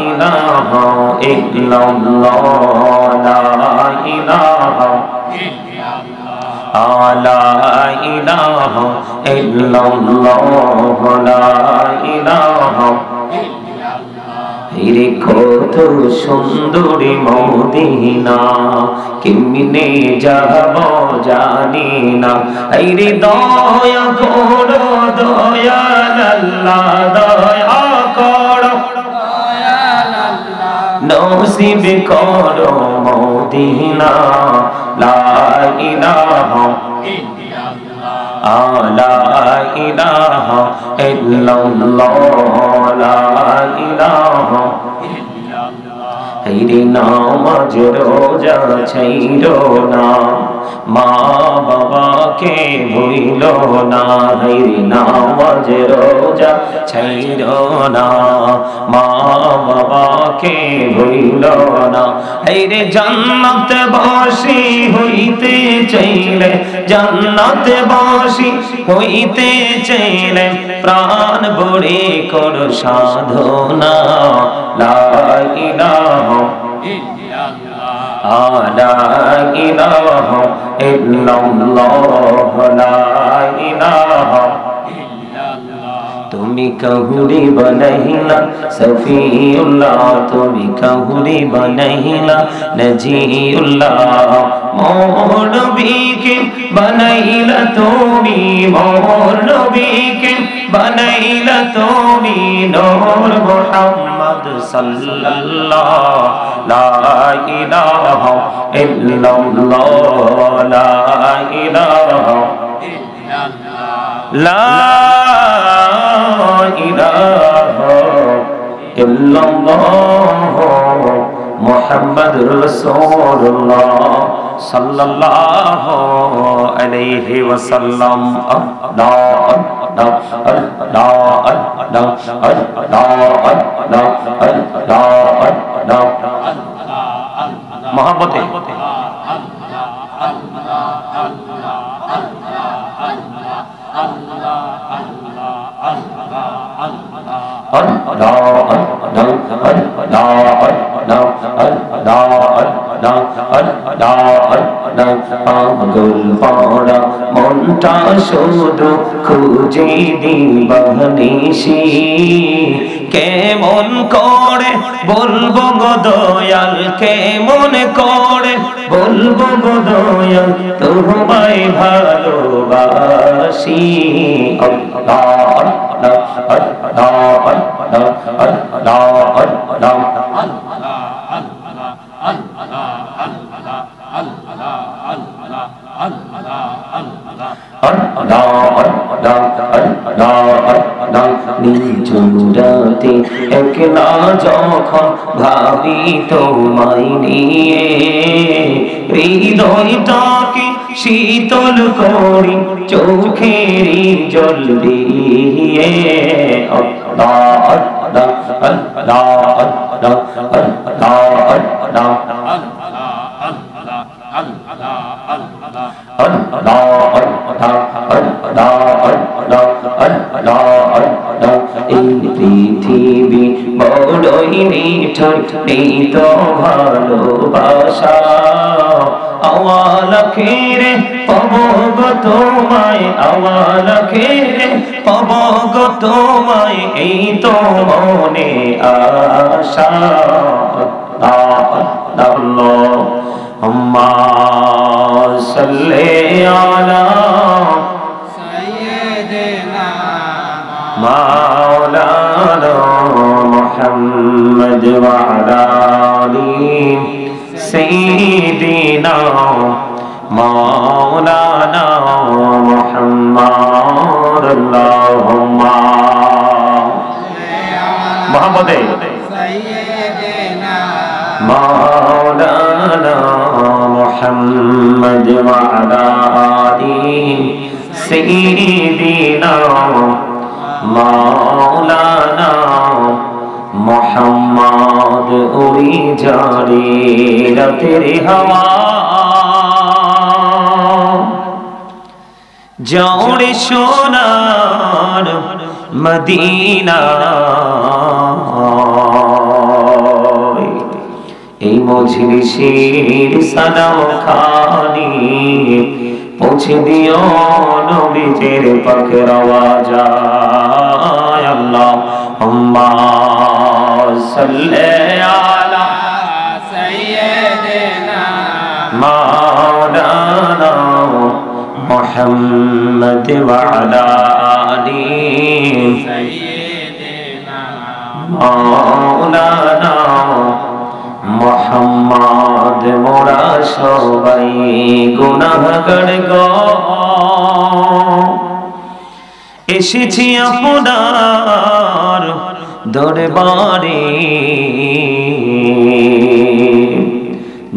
ইলাহা ইল্লাল্লাহ লা ইলাহা লা ইলাহা ইল্লাল্লাহ লা ইলাহা রে কত সুন্দরী মদিনা কেমনে যাব জানি না রে দয়া করো দয়াল আল্লাহ দয়া করো দয়াল আল্লাহ নসিব করো মদিনা লা ইলাহা লা ইলাহা ইল্লাল্লাহ লা ইলাহা রে নামাজ রোজা ছাইরো না মা বাবাকে ভুইলো না রে নামাজ রোজা ছাইরো না মা বাবাকে ভুইলো না রে জান্নাত বাসী হইতে চাইলে জান্নাত বাসী হইতে চাইলে প্রাণ ভরে কর সাধনা লা ইলাহা লা ইলাহা ইল্লাল্লাহ লা ইলাহা তুমি কাহুরি বনাইলা সফিউল্লাহ তুমি কাহুরি বনাইলা নজিউল্লাহ মোর নবীকে বনাইলা তুমি মোর নবীকে বনাইলা তুমি নূর মুহাম্মদ সাল্লাল্লাহ লা ইলাহা ইল্লাল্লাহ লা ইলাহা লা ইলাহা ইল্লাল্লাহ মুহাম্মাদুর রাসূলুল্লাহ সাল্লাল্লাহু আলাইহি ওয়াসাল্লাম মহব্বতে পাগল পাড়া মনটা শুধু খুঁজে দিবানিশি কেমন করে বলবো গো দয়াল কেমন করে বলবো গো দয়াল তোমায় ভালোবাসি নিঝুরাতে একলা যখন ভাবি তোমায় নিয়ে হৃদয়টাকে শীতল করি চোখেরই জল দিয়ে এই পৃথিবী বড়ই নিঠুর নেই তো ভালোবাসা আওয়াল খেরে পাবো গো তোমায় আওয়াল খেরে পাবো গো তোমায় এই তো মনে আশা আল্লাহুম্মা সাল্লি আলা সাইয়্যিদিনা মাওলানা মুহাম্মদ ওয়া আলা আলি সাইয়্যিদিনা মাওলানা মুহাম্মদ আল্লাহুম্মা মুহাম্মদে সাইয়্যিদিনা মাওলানা মুহাম্মদ ওয়া আলা আলি সাইয়্যিদিনা মাওলানা মুহাম্মদ উড়ি যারে রাতের হাওয়া জোড়ে সোনার মদিনা মজলিসের সালাম খানি পৌঁছে দিও নবীজির পাকের আওয়াজায় আল্লাহুম্মা সাল্লি আলা সাইয়্যিদিনা মাওলানা মুহাম্মদ ওয়া আলা আলি সাইয়্যিদিনা মাওলানা মুহাম্মদ। মোরা সবাই গুনাহগার গো, এসেছি আপনার দরবারে,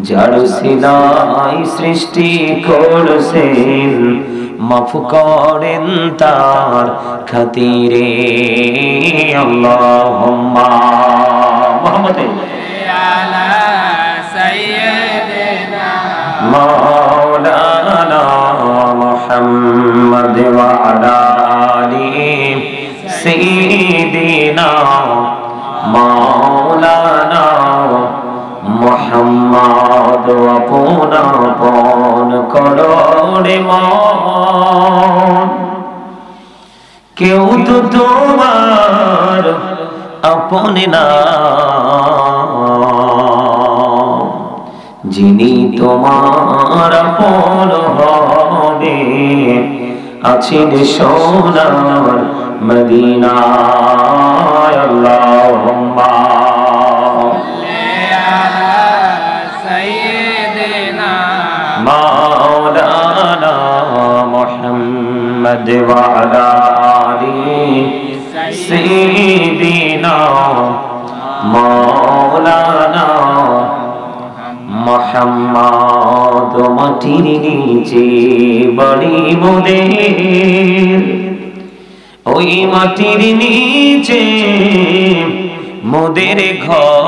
যার সিলাই সৃষ্টি করছেন মাফ করেন তার খাতিরে। আল্লাহুম্মা মুহাম্মদ আলা সাইয়্যিদিনা মাওলানা মুহাম্মদ ওয়া আলা আলি সাইয়্যিদিনা মাওলানা মুহাম্মদ। আপন করোরে মন, কেউ তো তোমার আপন না, যিনি তোমার আপন হবে আছেন সোনার মদিনায়। আল্লাহুম্মা মাওলানা মুহাম্মদ ওয়া আলা আলি সাইয়্যিদিনা মাওলানা মুহাম্মদ। মাটির নিচে বাড়ি মোদের, ওই মাটির নিচে মোদের ঘর,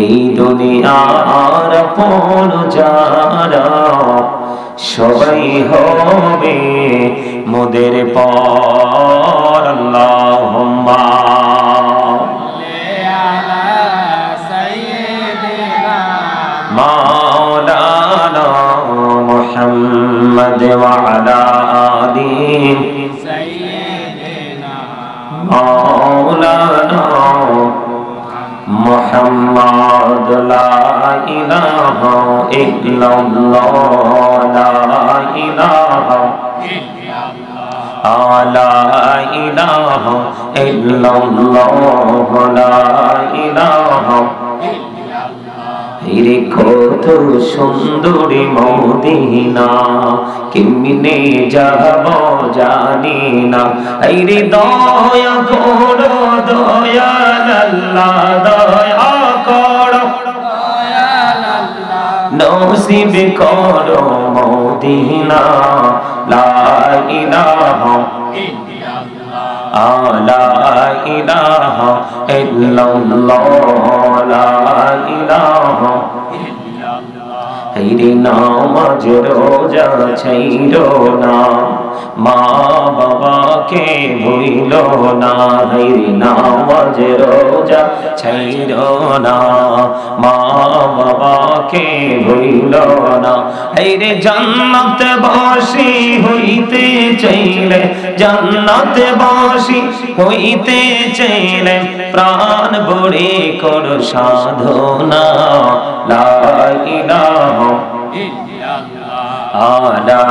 এই দুনিয়ার আপন যারা সবাই হবে মোদের পর। আল্লাহুম্মা মাওলানা মুহাম্মদ ওয়া আলা আলি সাইয়্যিদিনা মাওলানা মুহাম্মদ। লা ইলাহা ইল্লাল্লাহ লা ইলাহা ইল্লাল্লাহ লা ইলাহা ইল্লাল্লাহ লা ইলাহা রে কত সুন্দরী মদিনা, কেমনে যাব জানি না। রে দয়া করো দয়াল আল্লাহ, দয়া করো দয়াল আল্লাহ, নসিব করো মদিনা। লা ইলাহা ইল্লাল্লাহ লা ইলাহা ইল্লাল্লাহ লা ইলাহা ইল্লাল্লাহ। রে নামাজ রোজা ছাইরো না, মা বাবাকে ভুইলো না। রে নামাজ রোজা ছাইরো না, মা বাবাকে ভুইলো না। রে জান্নাতে বাসী হইতে চাইলে, জান্নাতে বাসী হইতে চাইলে প্রাণ ভরে কর সাধনা। লা ইলাহা ইল্লাল্লাহ লা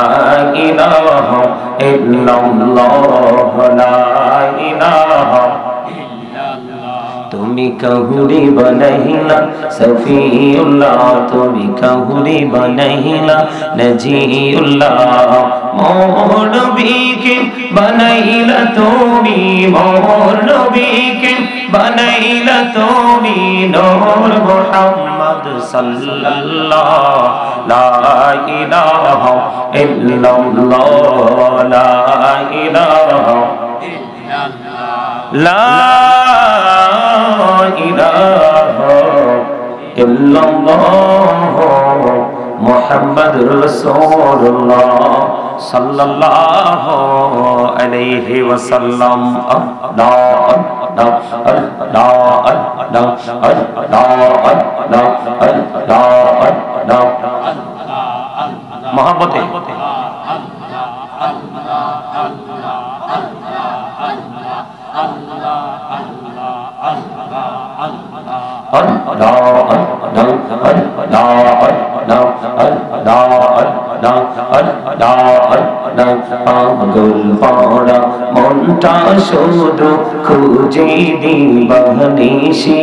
ইলাহা ইল্লাল্লাহ লা ইলাহা ইল্লাল্লাহ। তুমি কাহুরি বানাইলা সফিউল্লাহ, তুমি কাহুরি বানাইলা নজিউল্লাহ। মোর নবীকে বানাইলা তুমি, মোর নবীকে বানাইলা তুমি নূর মুহাম্মদ সাল্লাল্লাহ। লা ইলাহা ইল্লাল্লাহ লা ইলাহা ইল্লাল্লাহ লা ইলাহা ইল্লাল্লাহ মুহাম্মাদুর রাসূলুল্লাহ সাল্লাল্লাহু আলাইহি ওয়াসাল্লাম। আল্লাহ मोहब्बते পাগল পাড়া মনটা শুধু খুঁজে দিবানিশি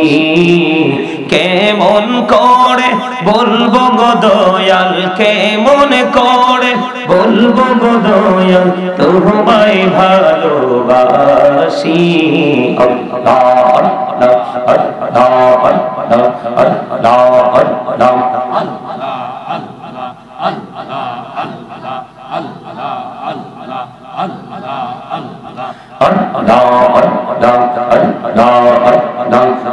কেমন করে বলবো গো দয়াল কেমন করে বলবো গো দয়াল তোমায় ভালোবাসি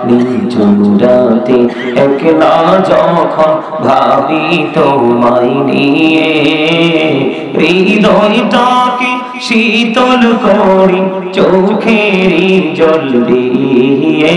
নিচুরাতে একলা যখন ভাবি তোমায় নিয়ে হৃদয়টাকে শীতল করি চোখেরই জল দিয়ে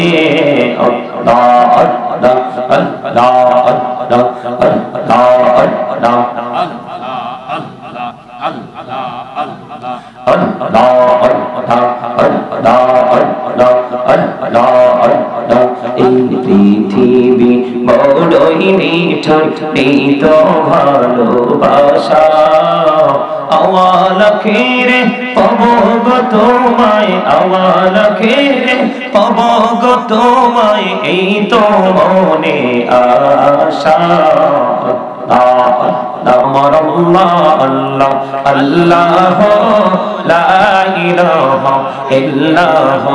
এই পৃথিবী বড়ই নিঠুর নেই তো ভালোবাসা আওয়াল খেরে পাব গো তোমায় আওয়াল খেরে পাব গো তোমায় এই তো মনে আশা আমার আল্লাহ আল্লাহ আল্লাহ লা ইলাহা ইল্লাল্লাহ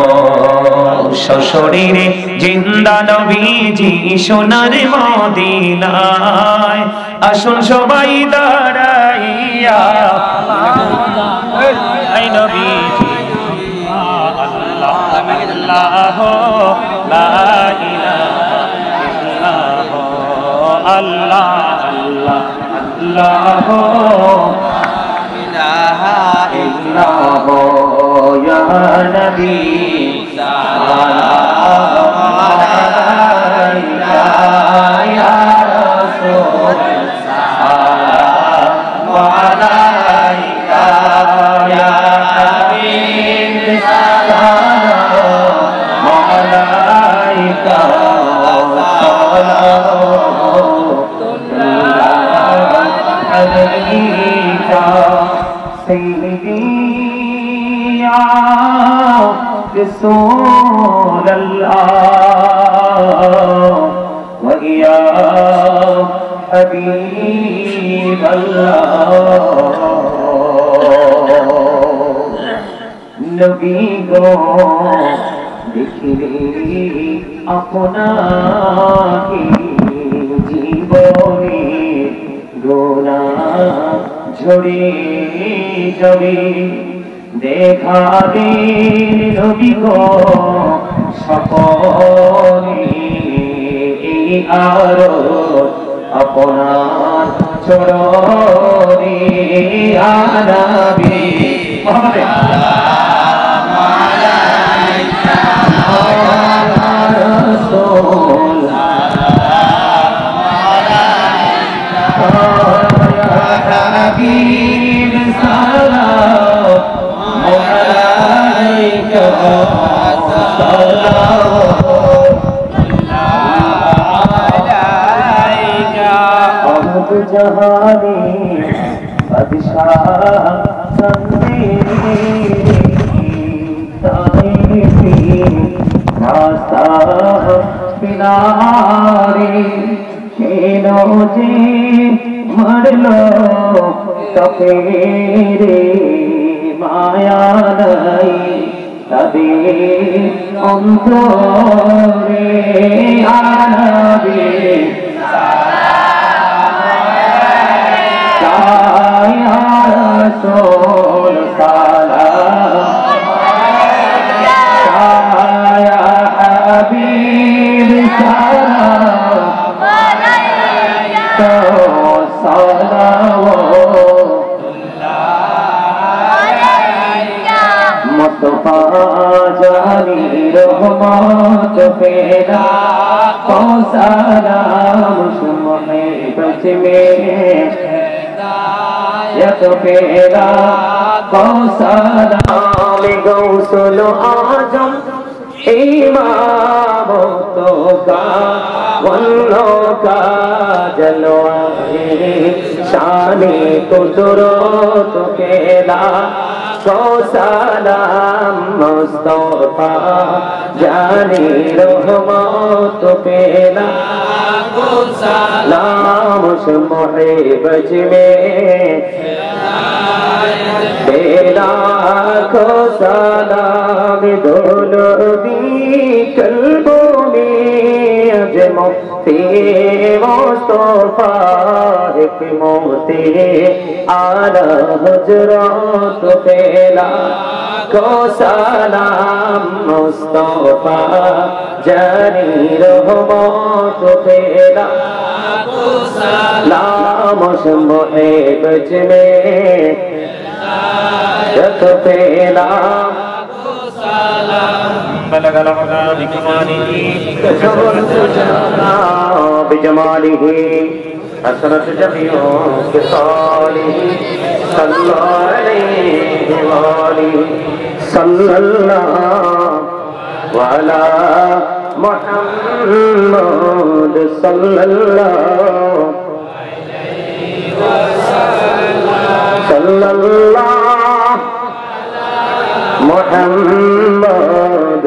সশরীরে জিন্দা নবীজি সোনার মদিনায় আসুন সবাই দাঁড়াইয়া এই নবীজি আল্লাহ আল্লাহ লা ইলাহা ইল্লাল্লাহ আল্লাহ আল্লাহ ইলাহা ইল্লাল্লাহ ইয়া নবী সালাম আলাইকা ইয়া রাসূল সালাম আলাইকা ইয়া হাবিব সালাম আলাইকা رسول الله ويا حبيب الله نبي গো দেখিলে আপনাকে জীবনে গুনাহ ঝরে যাবে দেখা দিন নবী গো সকলে এই আরো আপনার চরণে আনাবি সালাম আলাইকা ইয়া রাসূল সালাম আলাইকা ইয়া হাবিব সালাম আলাইকা जहानी बादशाह नास्ता पिनारे खेलो जे मरलो तफेरे माया नहीं तबे अंतरे आनबी या रसूल सलाम या हबीब सलाम तो मुस्तफा जानी रहमत पेरा को सलाम मुहब्बत में हिदायत पेरा को सलाम गौसुल आजम इमामतो का वल्लों का जलवाए शाने कुदरत पेरा को सलाम मुस्तफा जाने रहमत पेरा को सलाम मुहब्बत में तेरा को सलाम दोनों दी कल्बों में अजमो तेरे मुस्तफा के मोते आला हजरत पेला को सलाम मुस्तफा जानी रहमत पेला को सलाम मुहब्बत में जत पेला को सलाम बलगल बिकमालिही बिजमालिही हसरत जमियो किसालिही सल्लल्लाहु सल्लल्लाहु अला मुहम्मद सल्लल्लाहु मुहम्मद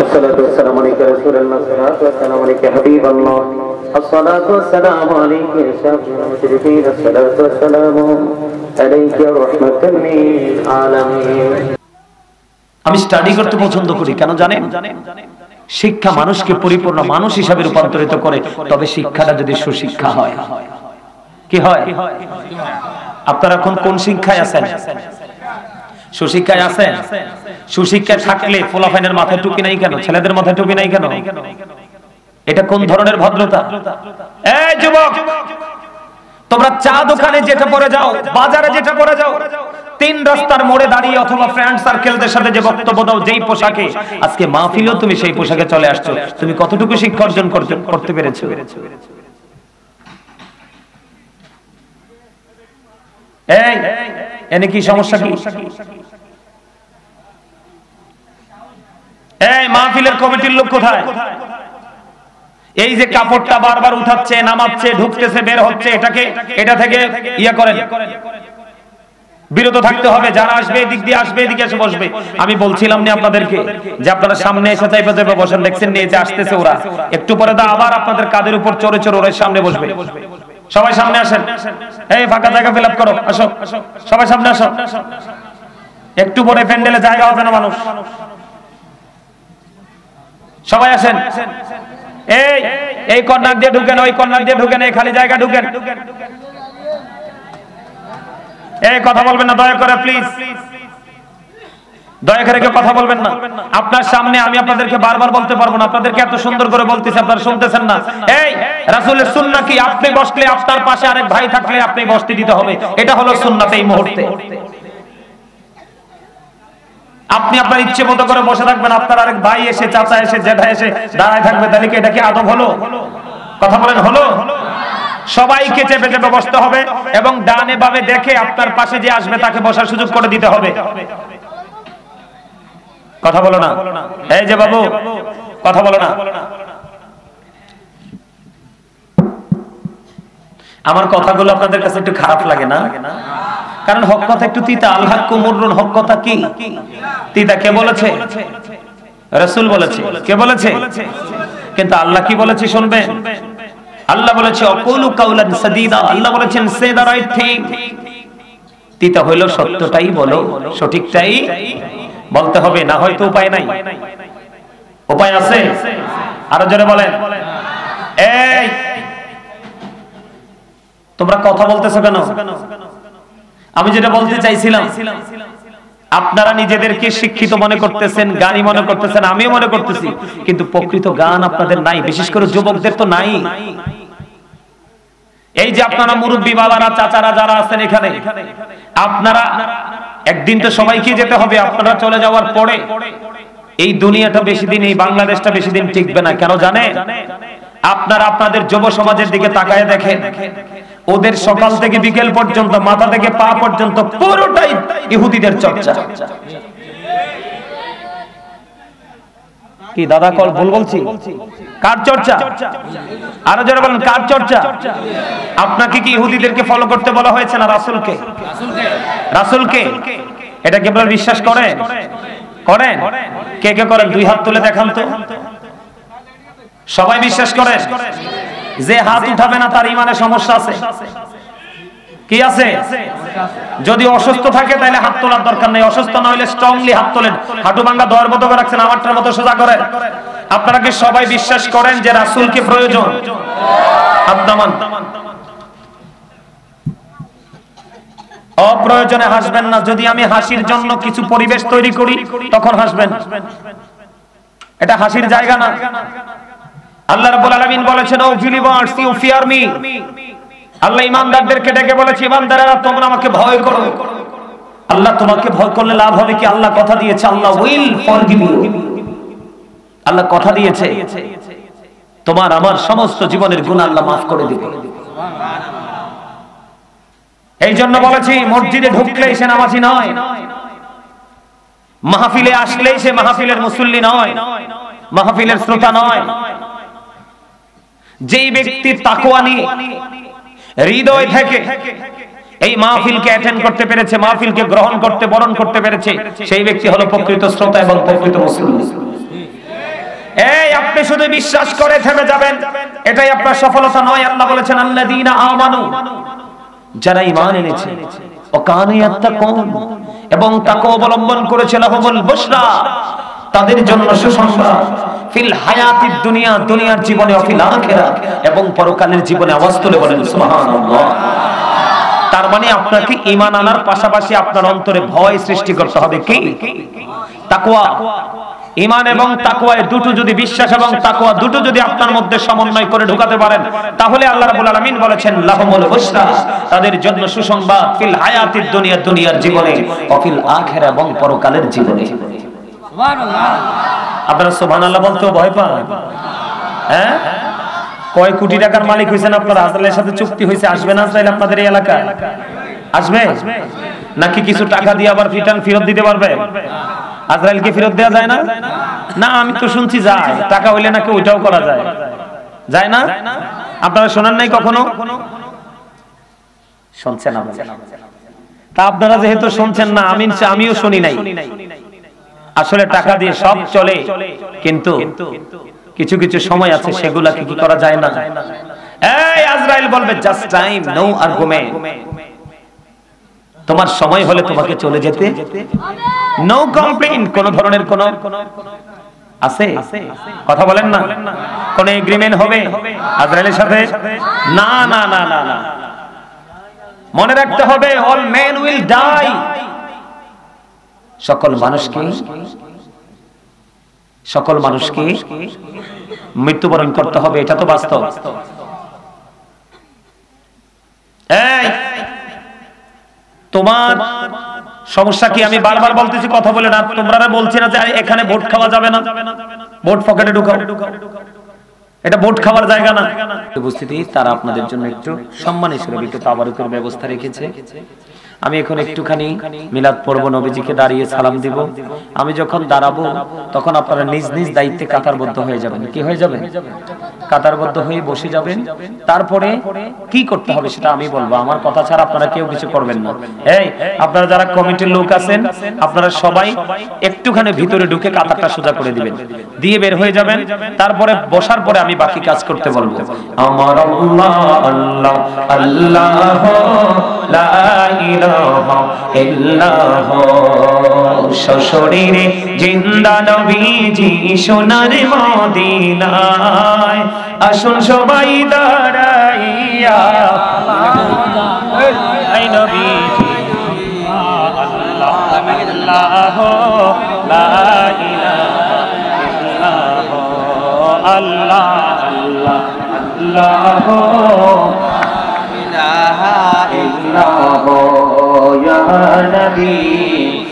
अस्सलातु वस्सलामु अलैका रसूलल्लाह अस्सलातु वस्सलामु अलैका हबीबल्लाह अस्सलातु वस्सलामु अलैका शाफिउल मुशरिकीन अस्सलातु वस्सलामु अलैका रहमाताल लिल आलामीन। আমি স্টাডি করতে পছন্দ করি, কেন জানেন? শিক্ষা মানুষকে পরিপূর্ণ মানুষ হিসেবে রূপান্তরিত করে, তবে শিক্ষাটা যদি সুশিক্ষা হয়। কি হয়? আপনারা এখন কোন শিক্ষায় আছেন? সুশিক্ষায় আছেন? সুশিক্ষায় থাকলে ফলাফাইনের মাথায় টুপি নাই কেন? ছেলেদের মাথায় টুপি নাই কেন? এটা কোন ধরনের ভদ্রতা? এই যুবক, তোমরা চা দোকানে যেটা পরে যাও, বাজারে যেটা পরে যাও, তিন রাস্তার মোড়ে দাঁড়িয়ে অথবা ফ্রেন্ড সার্কেলদের সাথে যে বক্তব্য দাও যেই পোশাকে, আজকে মাহফিলেও তুমি সেই পোশাকে চলে আসছো, তুমি কতটুকু শিক্ষা অর্জন করতে পেরেছো? এই এনে কি সমস্যা? কি এই মাহফিলের কমিটির লোক কোথায়? এই যে কাপড়টা বারবার উঠাচ্ছে, নামাচ্ছে, ঢুকতেছে, বের হচ্ছে, এটা থেকে ইয়া করেন, বিরত থাকতে হবে। যারা আসবে এদিক দিয়ে আসবে, এদিকে এসে বসবে। আমি বলছিলাম না আপনাদেরকে যে আপনারা সামনে এসে চাইবে চাইবে বসেন, দেখছেন নিয়ে যে আসতেছে ওরা, একটু পরে দা আবার আপনাদের কাদের উপর চড়ে চড়ে ওরা সামনে বসবে। সবাই সামনে আসেন, এই ফাঁকা জায়গা ফিল আপ করো, আসো সবাই সামনে আসো। একটু পরে প্যান্ডেলে জায়গা হবে না মানুষ, সবাই আসেন। এই কর্নার দিয়ে ঢুকেন, ওই কর্নার দিয়ে ঢুকেন, এই খালি জায়গা ঢুকেন। এই কথা বলবেন না দয়া করে, প্লিজ দয়া করে কেউ কথা বলবেন না। আপনার সামনে আমি আপনাদেরকে বারবার বলতে পারবো না, আপনাদেরকে এত সুন্দর করে বলতেছি, আপনারা শুনতেছেন না। এই রাসূলের সুন্নাহ কি? আপনি বসলে আপনার পাশে আরেক ভাই থাকলে আপনি বসতে দিতে হবে, এটা হলো সুন্নাত। এই মুহূর্তে আপনি আপনার ইচ্ছে মতো করে বসে থাকবেন, আপনার আরেক ভাই এসে, চাচা এসে, জেঠা এসে দাঁড়ায় থাকবে, তাহলে কি এটা কি আদব হলো? কথা বলেন, হলো? সবাইকে চেপে চেপে বসতে হবে এবং ডানে বামে দেখে আপনার পাশে যে আসবে তাকে বসার সুযোগ করে দিতে হবে। কথা বলো না, এই যে বাবু কথা বলো না। আমার কথাগুলো আপনাদের কাছে একটু খারাপ লাগে না? কারণ হক কথা একটু তিতা। আল হাক্কু মুররুন, হক কথা কি তিতা? কে বলেছে? রাসূল বলেছে। কে বলেছে? কিন্তু আল্লাহ কি বলেছে শুনবেন? আল্লাহ বলেছে অকুলু কাউলান সাদীদা। আল্লাহ বলেছেন সে দা রাইট থিং। তিতা হইলো সত্যটাই বলো, সঠিকটাই বলতে হবে, না হয়তো উপায় নাই। উপায় আছে? আরো জোরে বলেন। এই তোমরা কথা বলতেছো কেন? আমি যেটা বলতে চাইছিলাম, আপনারা নিজেদেরকে শিক্ষিত মনে করতেছেন, জ্ঞানী মনে করতেছেন, আমিও মনে করতেছি, কিন্তু প্রকৃত জ্ঞান আপনাদের নাই, বিশেষ করে যুবকদের তো নাই। এই যে আপনারা মুরব্বী বাবারা চাচারা যারা আছেন এখানে, আপনারা একদিন তো সবাইকে যেতে হবে। আপনারা চলে যাওয়ার পরে এই দুনিয়াটা বেশি দিন, এই বাংলাদেশটা বেশি দিন টিকবে না। কেন জানেন? আপনারা আপনাদের যুব সমাজের দিকে তাকায় দেখেন, ওদের সকাল থেকে বিকেল পর্যন্ত, মাথা থেকে পা পর্যন্ত পুরোটাই ইহুদিদের চর্চা। কি দাদা কল ভুল বলছি? কার চর্চা? আরো যারা বলেন কার চর্চা? আপনাকে কি ইহুদিদেরকে ফলো করতে বলা হয়েছে না রাসূলকে? রাসূলকে। এটা কি আপনারা বিশ্বাস করেন? করেন? কে কে করেন? দুই হাত তুলে দেখান তো। সবাই বিশ্বাস করেন? যে হাত উঠাবে না তার ঈমানে সমস্যা আছে। কি আছে? যদি অসুস্থ থাকে তাহলে হাত তোলার দরকার নেই, অসুস্থ না হলে স্ট্রংলি হাত তোলেন। হাঁটু ভাঙা দোয়ার মতো করে রাখছেন, আমারটার মতো সোজা করেন। আপনারা কি সবাই বিশ্বাস করেন যে রাসূলকে প্রয়োজন? হাত নামান। অপ্রয়োজনে হাসবেন না। যদি আমি হাসির জন্য কিছু পরিবেশ তৈরি করি তখন হাসবেন, এটা হাসির জায়গা না। আল্লাহ রাব্বুল আলামিন বলেছেন, O believers you fear me. আল্লাহ ঈমানদারদেরকে ডেকে বলেছে, ঈমানদারেরা তোমরা আমাকে ভয় করো। আল্লাহ তোমাকে ভয় করলে লাভ হবে কি? আল্লাহ কথা দিয়েছে, আল্লাহ উইল ফরগিভ ইউ। আল্লাহ কথা দিয়েছে তোমার আমার সমস্ত জীবনের গুনাহ আল্লাহ মাফ করে দিবে। এই জন্য বলেছি, মসজিদে ঢুকলেই সে নামাজি নয়, মাহফিলে আসলেই সে মাহফিলের মুসল্লি নয়, মাহফিলের শ্রোতা নয়। যেই ব্যক্তি তাকওয়া নিয়ে হৃদয় থেকে এই মাহফিলকে অ্যাটেন্ড করতে পেরেছে, মাহফিলকে গ্রহণ করতে বরণ করতে পেরেছে, সেই ব্যক্তি হলো প্রকৃত শ্রোতা এবং প্রকৃত মুসল্লি। এই আপনি শুধু বিশ্বাস করে থেমে যাবেন, এটাই আপনার সফলতা নয়। আল্লাহ বলেছেন, আল্লাযীনা আমানু, যারা ঈমান এনেছে, ও কানু ইয়াত্তাকুন, এবং তাকওয়া অবলম্বন করেছে, লাহুমুল বুশরা, তাদের জন্য সুসংবাদ, ফিল হায়াতিদ দুনিয়া, দুনিয়ার জীবনে, ও ফিল আখিরাত, এবং পরকালের জীবনে। আওয়াজ তুলে বলেন সুবহানাল্লাহ। তার মানে আপনাকে ঈমান আনার পাশাপাশি আপনার অন্তরে ভয় সৃষ্টি করতে হবে। কি? তাকওয়া। ঈমান এবং তাকওয়া দুটো যদি, বিশ্বাস এবং তাকওয়া দুটো যদি আপনার মধ্যে সমন্বয় করে ঢুকাতে পারেন, তাহলে আল্লাহ রাব্বুল আলামিন বলেছেন, লাহুমুল বুশরা, তাদের জন্য সুসংবাদ, ফিল হায়াতিদ দুনিয়া, দুনিয়ার জীবনে, ও ফিল আখিরা, এবং পরকালের জীবনে। সুবহানাল্লাহ। আপনারা সুবহানাল্লাহ বলতেও ভয় পান? হ্যাঁ? কয় কোটি টাকার মালিক হইছেন আপনারা? আজরাইলের সাথে চুক্তি হইছে, আসবে না আজরাইল আপনাদের এই এলাকায়? আসবে নাকি কিছু টাকা দিয়ে আবার রিটার্ন ফেরত দিতে পারবে? আজরাইলকে ফেরত দেওয়া যায় না? না, আমি তো শুনছি যায়, টাকা হইলে নাকি ওইটাও করা যায়। যায় না? আপনারা শোনেন নাই কখনো? শুনছেন? তা আপনারা যেহেতু শুনছেন না, আমিও শুনি নাই। আসলে টাকা দিয়ে সব চলে, কিন্তু কিছু কিছু সময় আছে সেগুলা কি করা যায় না। এই আজরাইল বলবে, জাস্ট টাইম, নো আর্গুমেন্ট। তোমার সময় হলে তোমাকে চলে যেতে, নো কমপ্লেইন। কোন ধরনের কোন আছে? কথা বলেন না। কোন এগ্রিমেন্ট হবে আজরাইলের সাথে? না না না না না। মনে রাখতে হবে, অল মেন উইল ডাই। সকল মানুষকে মৃত্যুবরণ করতে হবে, এটা তো বাস্তব। এই তোমার সমস্যা কি? আমি বারবার বলতেছি, কথা বলে না। তোমরা বলছি না যে এখানে ভোট খাওয়া যাবে না, ভোট পকেটে ঢুকাও, এটা ভোট খাওয়ার জায়গা না। উপস্থিতি তারা আপনাদের জন্য একটু সম্মান হিসেবে একটু তাবারুকের ব্যবস্থা রেখেছে। আমি এখন একটুখানি মিলাদ পড়ব, নবীজিকে দাঁড়িয়ে সালাম দিব। আমি যখন দাঁড়াবো তখন আপনারা নিজ নিজ দায়িত্বে কাতারবদ্ধ হয়ে যাবেন। কি হয়ে যাবেন? কাতারবদ্ধ হয়ে বসে যাবেন। তারপরে কি করতে হবে সেটা আমি বলবো, আমার কথা ছাড়া আপনারা কেউ কিছু করবেন না। এই আপনারা যারা কমিটির লোক আছেন, আপনারা সবাই একটুখানি ভিতরে ঢুকে কাতারটা সোজা করে দিবেন, দিয়ে বের হয়ে যাবেন। তারপরে বসার পরে আমি বাকি কাজ করতে বলবো। আমার আল্লাহ আল্লাহ আল্লাহ লা ইলাহা ইল্লাল্লাহ, সশরীরে জিন্দা নবীজি সোনার মদিনায়, আসুন সবাই দাঁড়াইয়া এই নবীজি আল্লাহ আল্লাহ লা ইলাহা ইল্লাল্লাহ, আল্লাহ আল্লাহ আল্লাহ ইল্লাল্লাহ ইয়া নবী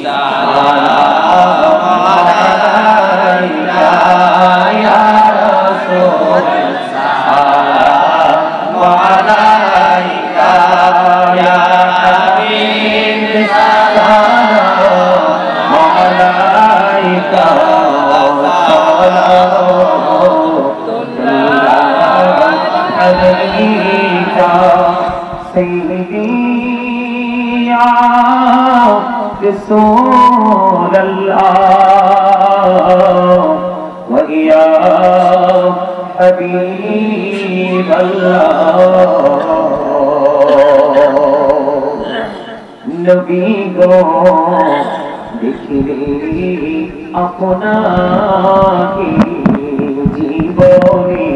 সালাম আলাইকা ইয়া রাসূল সালাম আলাইকা ইয়া হাবিব সালাম আলাইকা سيدي يا رسول الله ويا حبيب الله نبي گو দেখিলে আপনাকে জীবনে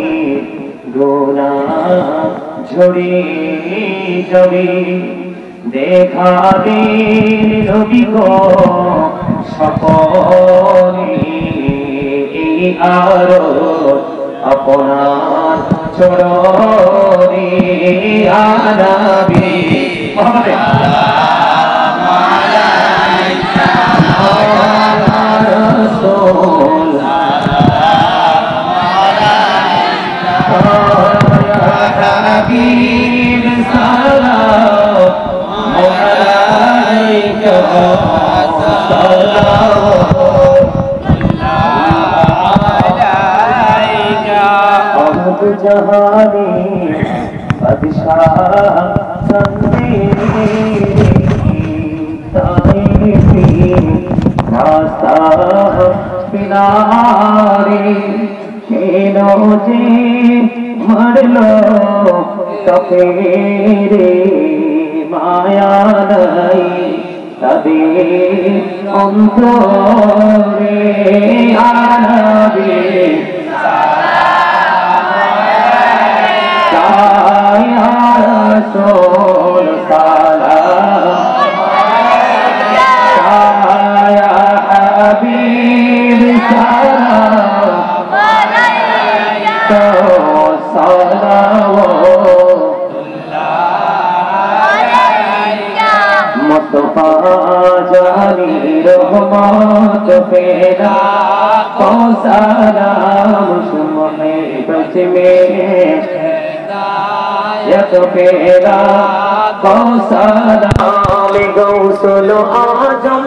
গোনাহ ঝরিয়ে যাবে দেখাবেন নবী গো স্বপনে এই আরশ আপনার চরণে ইয়া নবী जहानी बादशाह नास्ता पिनारे जे मरलो कफेरे माया नहीं तबे अंतरे आनबी या रसूल सलाम या हबीब सलाम तो मुस्तफा जानी रहमत पेदा को सलाम सुमहे बच में यत पेदा को सलाम गौसल आजम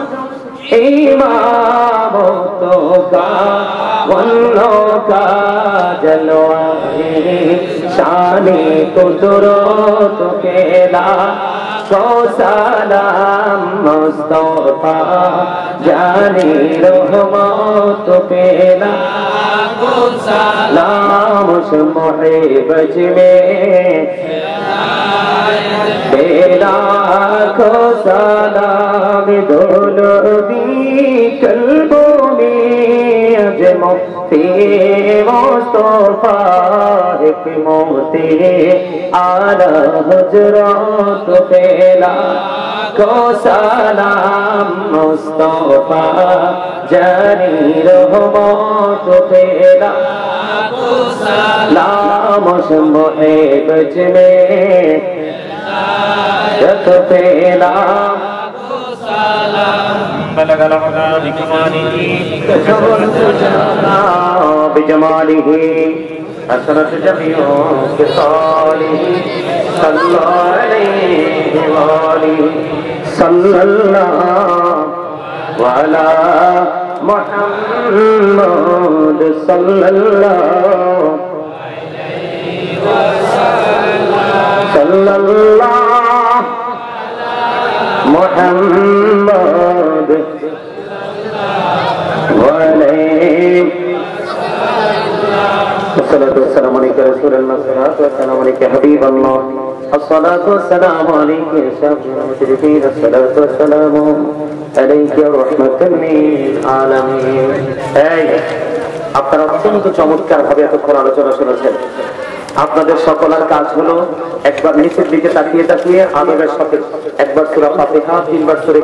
इमाम तो का वल्लो का जलवा शाने कुदरत पेदा को सलाम मुस्तफा जानी रहमत पेदा को सलाम सुमहे बच में पेदा को सलाम दौलती कल्बों में अजमती मुस्तफा हिकमते आला हजरत पेला को सलाम मुस्तफा जानी रहमत पेला को सलाम सुमहे बच में जत पेला को सलाम बलग लगा बिकमालिही कसबल तुजना बिजमालिही हसरत जमियो किसालिही सल्लल्लाहु अलैहि वालिही सल्लल्लाहु अला मुहम्मद सल्लल्लाहु सल्लल्लाहु मुहम्मद अस्सलातु वस्सलामु अलैका रसूलल्लाह अस्सलातु वस्सलामु अलैका हबीबल्लाह अस्सलातु वस्सलामु अलैका शाफिउल मुशरिकीन अस्सलातु वस्सलामु अलैका रहमाताल लिल आलामीन। এই আপনারা অত্যন্ত চমৎকার ভাবে এতক্ষণ আলোচনা শুনেছেন। আপনাদের সকলের কাজ হলো একবার নিচের দিকে তাকিয়ে তাকিয়ে আদবের সাথে একবার সূরা ফাতিহা, তিনবার সূরা